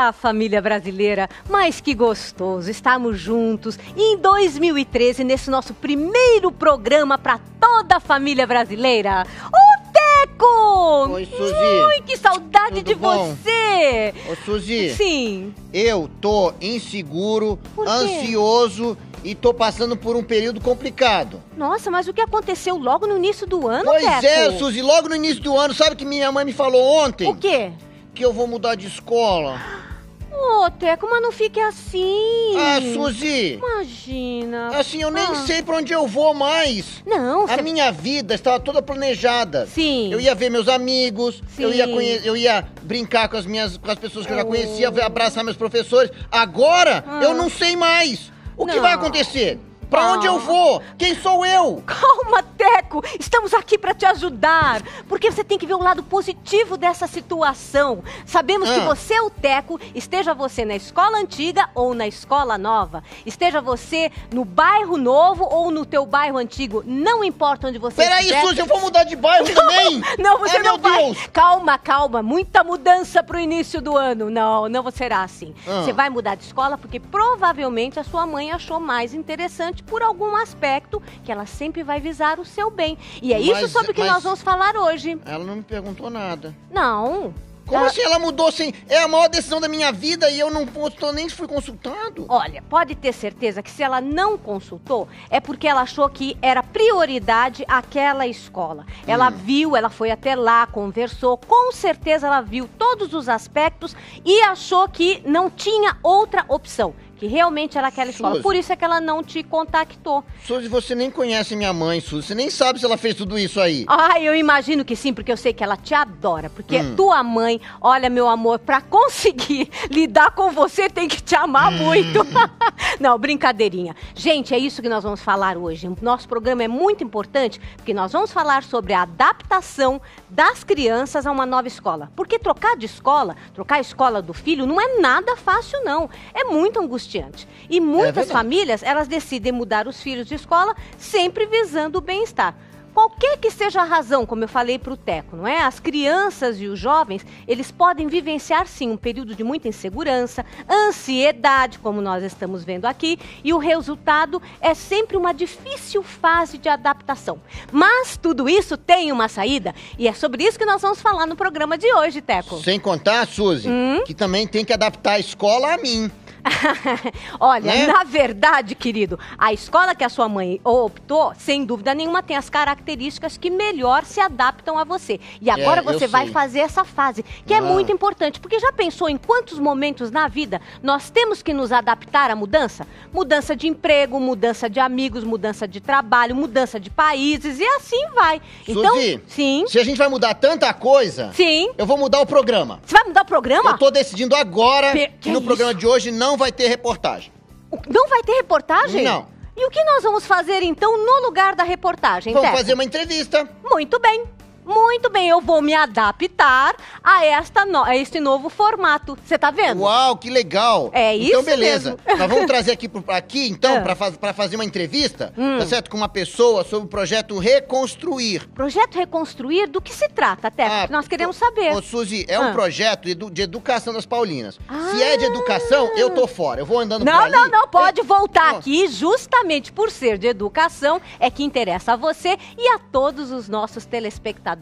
Olá, família brasileira, mas que gostoso, estamos juntos em 2013, nesse nosso primeiro programa para toda a família brasileira. O Teco! Oi, Suzy. Ui, que saudade Tudo de bom? você! Ô, Suzy. Sim. Eu tô inseguro, Por quê? ansioso e tô passando por um período complicado. Nossa, mas o que aconteceu logo no início do ano, Pois Teco? é, Suzy, logo no início do ano, sabe o que minha mãe me falou ontem? O quê? Que eu vou mudar de escola. Ô, Teco, mas não fique assim. Ah, Suzy, Imagina. assim, eu nem sei pra onde eu vou mais. Não, A minha vida estava toda planejada. Sim. Eu ia ver meus amigos, Sim. eu ia brincar com as pessoas que eu já conhecia, abraçar meus professores. Agora, eu não sei mais. O que Não. vai acontecer? Pra onde eu vou? Quem sou eu? Calma, Teco! Estamos aqui para te ajudar, porque você tem que ver o lado positivo dessa situação. Sabemos que você é o Teco, esteja você na escola antiga ou na escola nova, esteja você no bairro novo ou no teu bairro antigo, não importa onde você Peraí, estiver. Suzy, eu vou mudar de bairro também? Não, você Ah, não meu vai. Deus. Calma, calma. Muita mudança pro início do ano. Não, não será assim. Ah. Você vai mudar de escola porque provavelmente a sua mãe achou mais interessante por algum aspecto que ela sempre vai visar o seu bem. E é isso sobre o que nós vamos falar hoje. Ela não me perguntou nada. Não. Como assim ela mudou assim? É a maior decisão da minha vida e eu não nem fui consultado? Olha, pode ter certeza que se ela não consultou, é porque ela achou que era prioridade aquela escola. Ela viu, ela foi até lá, conversou, com certeza ela viu todos os aspectos e achou que não tinha outra opção, que realmente era aquela escola. Suzy. Por isso é que ela não te contactou. Suzy, você nem conhece minha mãe, Suzy. Você nem sabe se ela fez tudo isso aí. Ah, eu imagino que sim, porque eu sei que ela te adora. Porque tua mãe, olha, meu amor, pra conseguir lidar com você tem que te amar muito. Não, brincadeirinha. Gente, é isso que nós vamos falar hoje. O nosso programa é muito importante, porque nós vamos falar sobre a adaptação das crianças a uma nova escola. Porque trocar de escola, trocar a escola do filho, não é nada fácil, não. É muito angustiante. E muitas famílias, elas decidem mudar os filhos de escola sempre visando o bem-estar. Qualquer que seja a razão, como eu falei para o Teco, não é? As crianças e os jovens, eles podem vivenciar, sim, um período de muita insegurança, ansiedade, como nós estamos vendo aqui, e o resultado é sempre uma difícil fase de adaptação. Mas tudo isso tem uma saída, e é sobre isso que nós vamos falar no programa de hoje, Teco. Sem contar, Suzy, que também tem que adaptar a escola a mim. Olha, Né? na verdade, querido, a escola que a sua mãe optou, sem dúvida nenhuma, tem as características que melhor se adaptam a você. E agora você eu vai sei. fazer essa fase, que é muito importante, porque já pensou em quantos momentos na vida nós temos que nos adaptar à mudança? Mudança de emprego, mudança de amigos, mudança de trabalho, mudança de países, e assim vai. Então, Suzy, sim, se a gente vai mudar tanta coisa, sim. eu vou mudar o programa. Você vai mudar o programa? Eu tô decidindo agora Que que no programa isso? de hoje não vai ter reportagem. Não vai ter reportagem? Não. E o que nós vamos fazer, então, no lugar da reportagem, Vamos Teco? fazer uma entrevista. Muito bem. Muito bem, eu vou me adaptar a este novo formato. Você tá vendo? Uau, que legal. É isso Então, beleza. mesmo. Nós vamos trazer aqui então, Ah. pra fazer uma entrevista, tá certo? Com uma pessoa sobre o projeto Reconstruir. Projeto Reconstruir, do que se trata, Teco? Nós queremos saber. Ô, Suzy, é um projeto de educação das Paulinas. Ah. Se é de educação, eu tô fora. Eu vou andando por Não, ali. não, pode voltar Ó. aqui, justamente por ser de educação, é que interessa a você e a todos os nossos telespectadores.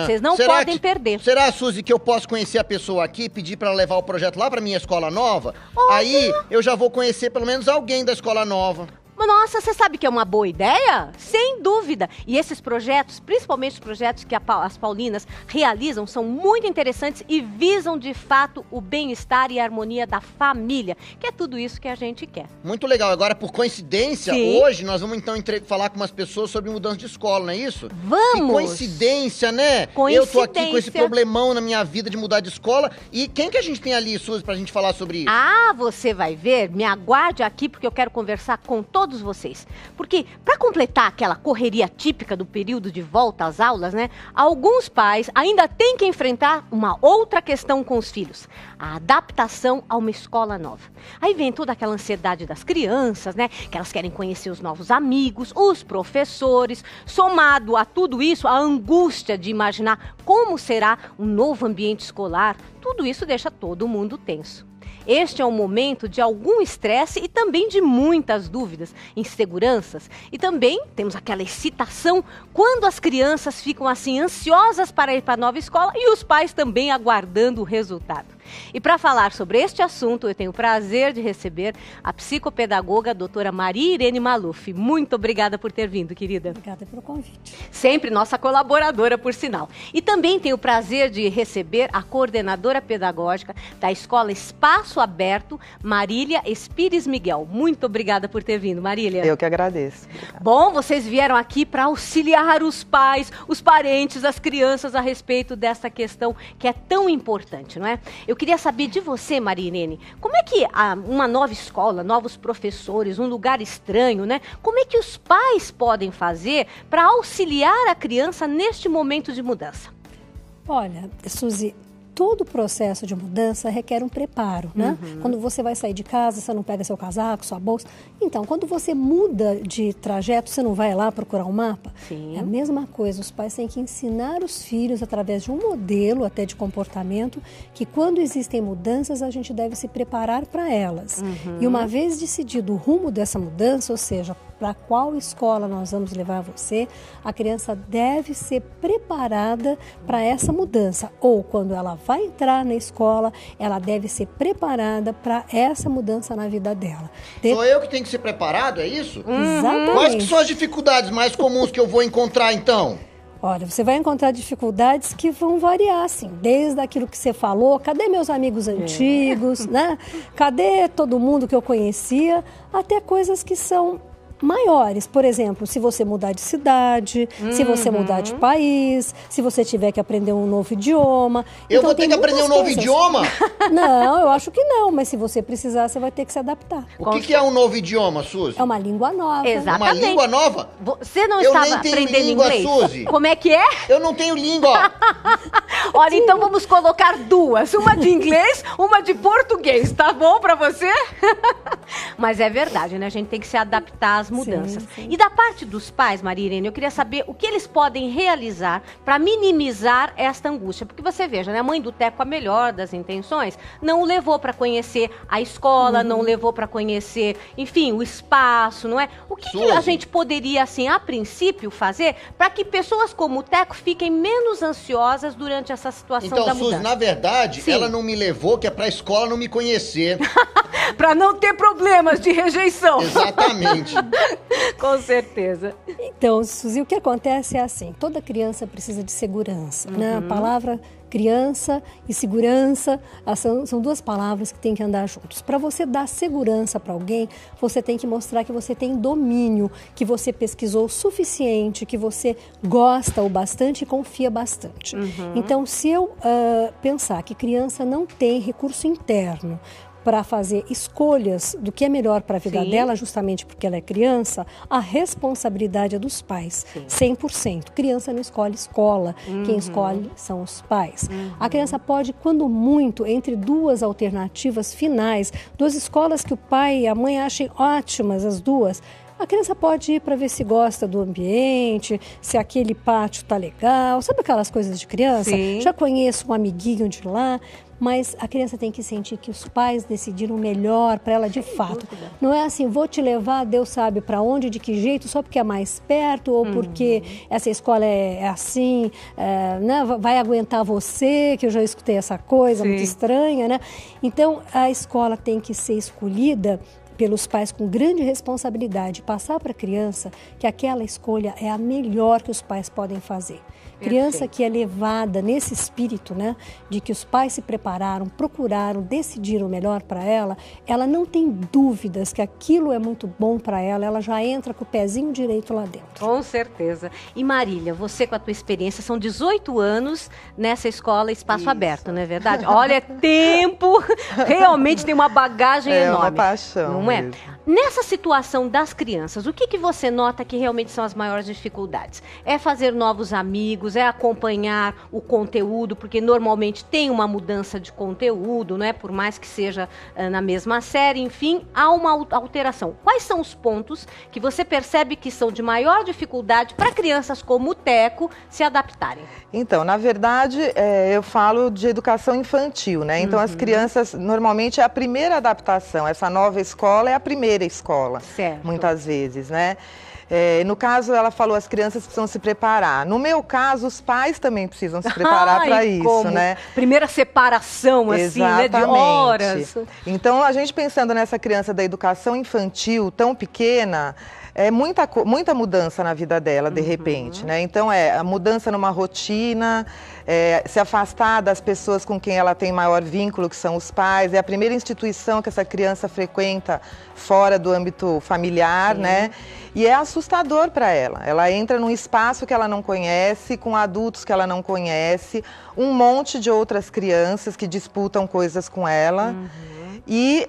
Vocês não Será podem perder. Será, Suzy, que eu posso conhecer a pessoa aqui, pedir pra ela levar o projeto lá pra minha escola nova? Olha. Aí eu já vou conhecer pelo menos alguém da escola nova. Nossa, você sabe que é uma boa ideia? Sem dúvida. E esses projetos, principalmente os projetos que as Paulinas realizam, são muito interessantes e visam, de fato, o bem-estar e a harmonia da família, que é tudo isso que a gente quer. Muito legal. Agora, por coincidência, Sim. hoje nós vamos então falar com umas pessoas sobre mudança de escola, não é isso? Vamos! Que coincidência, né? Eu tô aqui com esse problemão na minha vida de mudar de escola. E quem que a gente tem ali, Suzy, pra gente falar sobre isso? Ah, você vai ver, me aguarde aqui porque eu quero conversar com todos vocês. Porque, para completar aquela correria típica do período de volta às aulas, né? Alguns pais ainda têm que enfrentar uma outra questão com os filhos: a adaptação a uma escola nova. Aí vem toda aquela ansiedade das crianças, né? Que elas querem conhecer os novos amigos, os professores. Somado a tudo isso, a angústia de imaginar como será um novo ambiente escolar. Tudo isso deixa todo mundo tenso. este é um momento de algum estresse e também de muitas dúvidas, inseguranças. E também temos aquela excitação quando as crianças ficam assim ansiosas para ir para a nova escola e os pais também aguardando o resultado. E para falar sobre este assunto, eu tenho o prazer de receber a psicopedagoga doutora Maria Irene Maluf. Muito obrigada por ter vindo, querida. Obrigada pelo convite. Sempre nossa colaboradora, por sinal. E também tenho o prazer de receber a coordenadora pedagógica da Escola Espaço Aberto, Marília Espires Miguel. Muito obrigada por ter vindo, Marília. Eu que agradeço. Obrigada. Bom, vocês vieram aqui para auxiliar os pais, os parentes, as crianças a respeito dessa questão que é tão importante, não é? Eu queria saber de você, Maria Irene, como é que uma nova escola, novos professores, um lugar estranho, né? Como é que os pais podem fazer para auxiliar a criança neste momento de mudança? Olha, Suzy, todo o processo de mudança requer um preparo, né? Quando você vai sair de casa, você não pega seu casaco, sua bolsa. Então, quando você muda de trajeto, você não vai lá procurar um mapa? Sim. É a mesma coisa, os pais têm que ensinar os filhos, através de um modelo até de comportamento, que quando existem mudanças, a gente deve se preparar para elas. E uma vez decidido o rumo dessa mudança, ou seja, para qual escola nós vamos levar você, a criança deve ser preparada para essa mudança. Ou quando ela vai entrar na escola, ela deve ser preparada para essa mudança na vida dela. Sou eu que tenho que ser preparado, é isso? Exatamente. Quais que são as dificuldades mais comuns que eu vou encontrar, então? Olha, você vai encontrar dificuldades que vão variar, assim, desde aquilo que você falou, cadê meus amigos antigos, né? Cadê todo mundo que eu conhecia, até coisas que são maiores. Por exemplo, se você mudar de cidade, se você mudar de país, se você tiver que aprender um novo idioma. Eu Então, vou ter tem que aprender um muitas novo coisas. Não, Não, eu acho que não, mas se você precisar, você vai ter que se adaptar. O que é um novo idioma, Suzy? É uma língua nova. Exatamente. Uma língua nova? Você não Eu estava nem tenho aprendendo língua, inglês? Suzy. Como é que é? Eu não tenho língua. Olha, então vamos colocar duas. Uma de inglês, uma de português. Tá bom pra você? Mas é verdade, né? A gente tem que se adaptar às mudanças. Sim. E da parte dos pais, Maria Irene, eu queria saber o que eles podem realizar para minimizar esta angústia. Porque você veja, né? A mãe do Teco, com a melhor das intenções, não o levou para conhecer a escola, não levou para conhecer, enfim, o espaço, não é? O que a gente poderia, assim, a princípio, fazer para que pessoas como o Teco fiquem menos ansiosas durante essa situação Então, da Suzy, mudança? na verdade, Sim. ela não me levou, que é pra escola não me conhecer. Para não ter problemas de rejeição. Exatamente. Com certeza. Então, Suzy, o que acontece é assim, toda criança precisa de segurança, né? A palavra criança e segurança são duas palavras que têm que andar juntos. Para você dar segurança para alguém, você tem que mostrar que você tem domínio, que você pesquisou o suficiente, que você gosta o bastante e confia bastante. Então, se eu pensar que criança não tem recurso interno para fazer escolhas do que é melhor para a vida dela, justamente porque ela é criança, a responsabilidade é dos pais, 100%. Criança não escolhe escola, quem escolhe são os pais. A criança pode, quando muito, entre duas alternativas finais, duas escolas que o pai e a mãe achem ótimas, as duas, a criança pode ir para ver se gosta do ambiente, se aquele pátio tá legal, sabe aquelas coisas de criança? Sim. Já conheço um amiguinho de lá, mas a criança tem que sentir que os pais decidiram melhor para ela de fato. Não é assim, vou te levar, Deus sabe para onde, de que jeito, só porque é mais perto ou porque essa escola é assim, né? Vai aguentar você, que eu já escutei essa coisa muito estranha, né? Então, a escola tem que ser escolhida pelos pais com grande responsabilidade, passar para a criança que aquela escolha é a melhor que os pais podem fazer. Criança que é levada nesse espírito, né, de que os pais se prepararam, procuraram, decidiram o melhor para ela, ela não tem dúvidas que aquilo é muito bom para ela, ela já entra com o pezinho direito lá dentro. Com certeza. E Marília, você com a tua experiência, são 18 anos nessa escola Espaço Aberto, não é verdade? Olha, é tempo, realmente tem uma bagagem enorme. É uma paixão. Não é? Nessa situação das crianças, o que você nota que realmente são as maiores dificuldades? É fazer novos amigos, é acompanhar o conteúdo, porque normalmente tem uma mudança de conteúdo, não é? Por mais que seja na mesma série, enfim, há uma alteração. Quais são os pontos que você percebe que são de maior dificuldade para crianças como o Teco se adaptarem? Então, na verdade, eu falo de educação infantil, né? Então, as crianças, normalmente, é a primeira adaptação. Essa nova escola é a primeira escola, certo. Muitas vezes, né? No caso, ela falou, as crianças precisam se preparar. No meu caso, os pais também precisam se preparar para isso, né? Primeira separação, assim, né? De horas. Então, a gente pensando nessa criança da educação infantil tão pequena, é muita mudança na vida dela, de repente, né? Então, a mudança numa rotina, se afastar das pessoas com quem ela tem maior vínculo, que são os pais. É a primeira instituição que essa criança frequenta fora do âmbito familiar, né? E é assustador para ela. Ela entra num espaço que ela não conhece, com adultos que ela não conhece, um monte de outras crianças que disputam coisas com ela. E...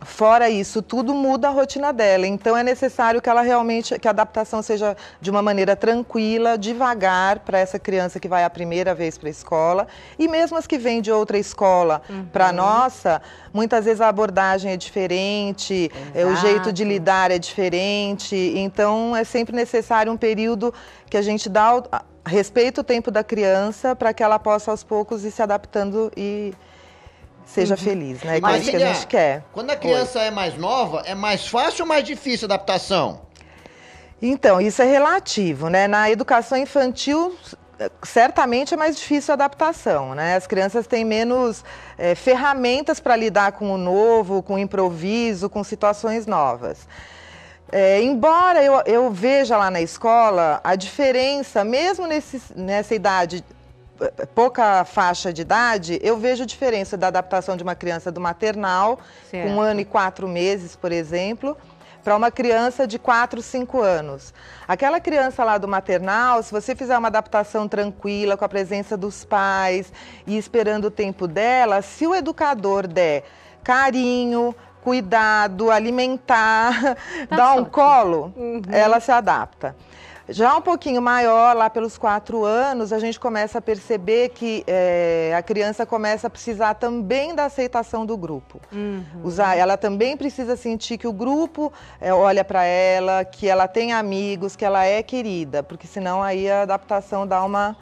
fora isso, tudo muda a rotina dela. Então, é necessário que ela realmente, que a adaptação seja de uma maneira tranquila, devagar, para essa criança que vai a primeira vez para a escola. E mesmo as que vêm de outra escola para a nossa, muitas vezes a abordagem é diferente, o jeito de lidar é diferente. Então, é sempre necessário um período que a gente respeita o tempo da criança para que ela possa, aos poucos, ir se adaptando e... seja feliz, né? Que é isso que a gente quer. Quando a criança é mais nova, é mais fácil ou mais difícil a adaptação? Então, isso é relativo, né? Na educação infantil, certamente é mais difícil a adaptação, né? As crianças têm menos ferramentas para lidar com o novo, com o improviso, com situações novas. Embora eu veja lá na escola a diferença, mesmo nessa idade, pouca faixa de idade, eu vejo diferença da adaptação de uma criança do maternal, com 1 ano e 4 meses, por exemplo, para uma criança de 4, 5 anos. Aquela criança lá do maternal, se você fizer uma adaptação tranquila, com a presença dos pais e esperando o tempo dela, se o educador der carinho, cuidado, alimentar, dar um colo, ela se adapta. Já um pouquinho maior, lá pelos 4 anos, a gente começa a perceber que a criança começa a precisar também da aceitação do grupo. Ela também precisa sentir que o grupo olha para ela, que ela tem amigos, que ela é querida, porque senão aí a adaptação dá uma...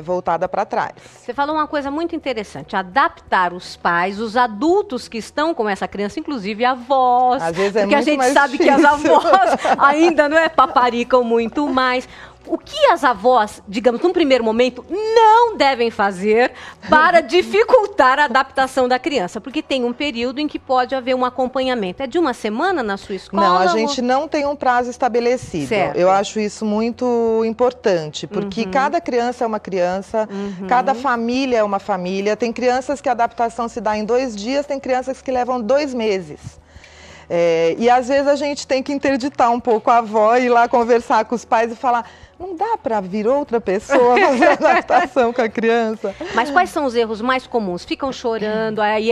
voltada para trás. Você falou uma coisa muito interessante, adaptar os pais, os adultos que estão com essa criança, inclusive avós, às vezes porque a gente sabe que as avós ainda não paparicam muito mais. O que as avós, digamos, num primeiro momento, não devem fazer para dificultar a adaptação da criança? Porque tem um período em que pode haver um acompanhamento. É de 1 semana na sua escola? Não, a gente não tem um prazo estabelecido. Certo. Eu acho isso muito importante, porque cada criança é uma criança, cada família é uma família. Tem crianças que a adaptação se dá em 2 dias, tem crianças que levam 2 meses. E às vezes a gente tem que interditar um pouco a avó, ir lá conversar com os pais e falar, não dá para vir outra pessoa fazer a adaptação com a criança. Mas quais são os erros mais comuns? Ficam chorando, aí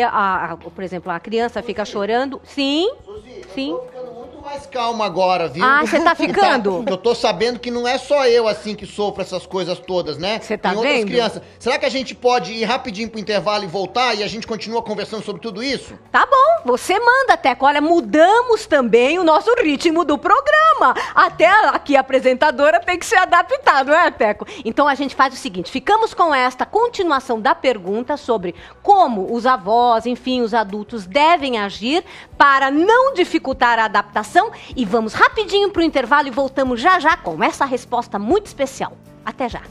por exemplo, a criança fica chorando. Sim, Suzy, sim. Eu tô ficando muito mais calmo agora, viu? Ah, você tá ficando? Eu tô sabendo que não é só eu, assim, que sofro essas coisas todas, né? Você tá Tem outras vendo? crianças. Será que a gente pode ir rapidinho pro intervalo e voltar e a gente continua conversando sobre tudo isso? Tá bom, você manda, Teco. Olha, mudamos também o nosso ritmo do programa. Até aqui a apresentadora tem que se adaptar, não é, Teco? Então a gente faz o seguinte, ficamos com esta continuação da pergunta sobre como os avós, enfim, os adultos devem agir para não dificultar a adaptação e vamos rapidinho para o intervalo e voltamos já já com essa resposta muito especial. Até já!